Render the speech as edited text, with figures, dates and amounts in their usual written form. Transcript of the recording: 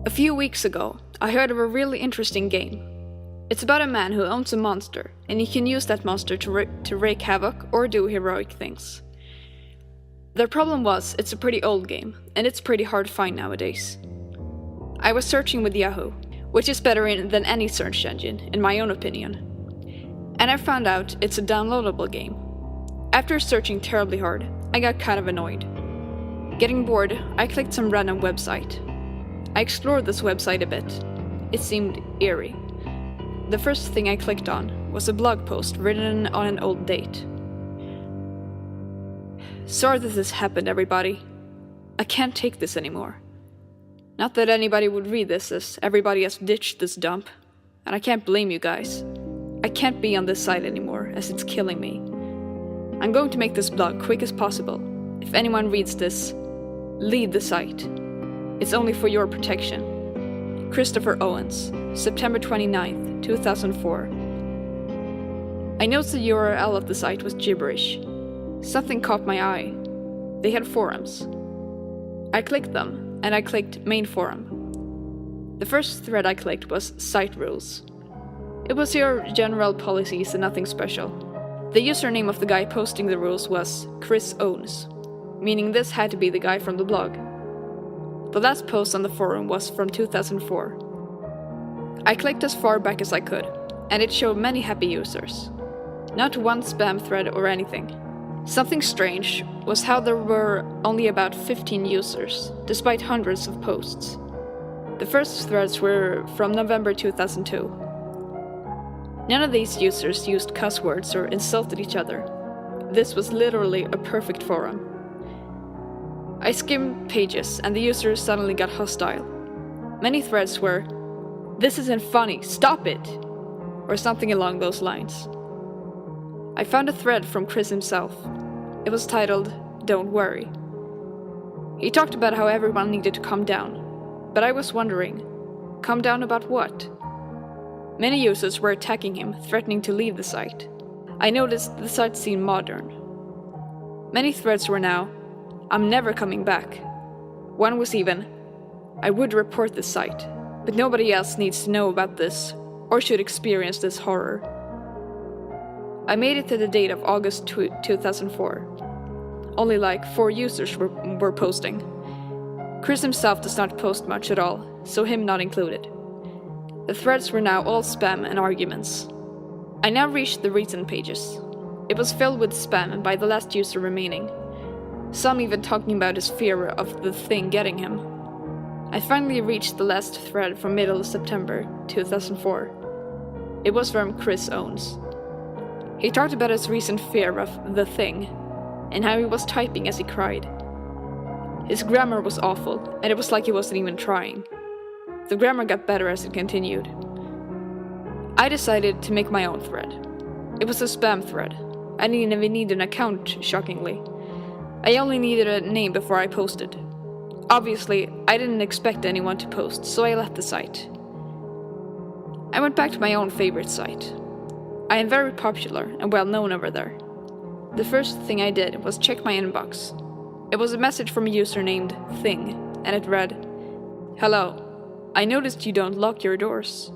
A few weeks ago, I heard of a really interesting game. It's about a man who owns a monster, and he can use that monster to wreak havoc or do heroic things. The problem was, it's a pretty old game, and it's pretty hard to find nowadays. I was searching with Yahoo, which is better than any search engine, in my own opinion. And I found out it's a downloadable game. After searching terribly hard, I got kind of annoyed. Getting bored, I clicked some random website. I explored this website a bit. It seemed eerie. The first thing I clicked on was a blog post written on an old date. Sorry that this happened, everybody. I can't take this anymore. Not that anybody would read this, as everybody has ditched this dump. And I can't blame you guys. I can't be on this site anymore, as it's killing me. I'm going to make this blog quick as possible. If anyone reads this, leave the site. It's only for your protection. Christopher Owens, September 29th, 2004. I noticed the URL of the site was gibberish. Something caught my eye. They had forums. I clicked them, and I clicked main forum. The first thread I clicked was site rules. It was your general policies and nothing special. The username of the guy posting the rules was Chris Owens, meaning this had to be the guy from the blog. The last post on the forum was from 2004. I clicked as far back as I could, and it showed many happy users. Not one spam thread or anything. Something strange was how there were only about 15 users, despite hundreds of posts. The first threads were from November 2002. None of these users used cuss words or insulted each other. This was literally a perfect forum. I skimmed pages, and the users suddenly got hostile. Many threads were, "This isn't funny, stop it!" or something along those lines. I found a thread from Chris himself. It was titled, "Don't Worry." He talked about how everyone needed to calm down, but I was wondering, calm down about what? Many users were attacking him, threatening to leave the site. I noticed the site seemed modern. Many threads were now, "I'm never coming back." One was even, "I would report this site, but nobody else needs to know about this or should experience this horror." I made it to the date of August 2004. Only like 4 users were posting. Chris himself does not post much at all, so him not included. The threads were now all spam and arguments. I now reached the recent pages. It was filled with spam by the last user remaining. Some even talking about his fear of the thing getting him. I finally reached the last thread from middle of September 2004. It was from Chris Owens. He talked about his recent fear of the thing, and how he was typing as he cried. His grammar was awful, and it was like he wasn't even trying. The grammar got better as it continued. I decided to make my own thread. It was a spam thread. I didn't even need an account, shockingly. I only needed a name before I posted. Obviously, I didn't expect anyone to post, so I left the site. I went back to my own favorite site. I am very popular and well known over there. The first thing I did was check my inbox. It was a message from a user named Thing, and it read, "Hello, I noticed you don't lock your doors.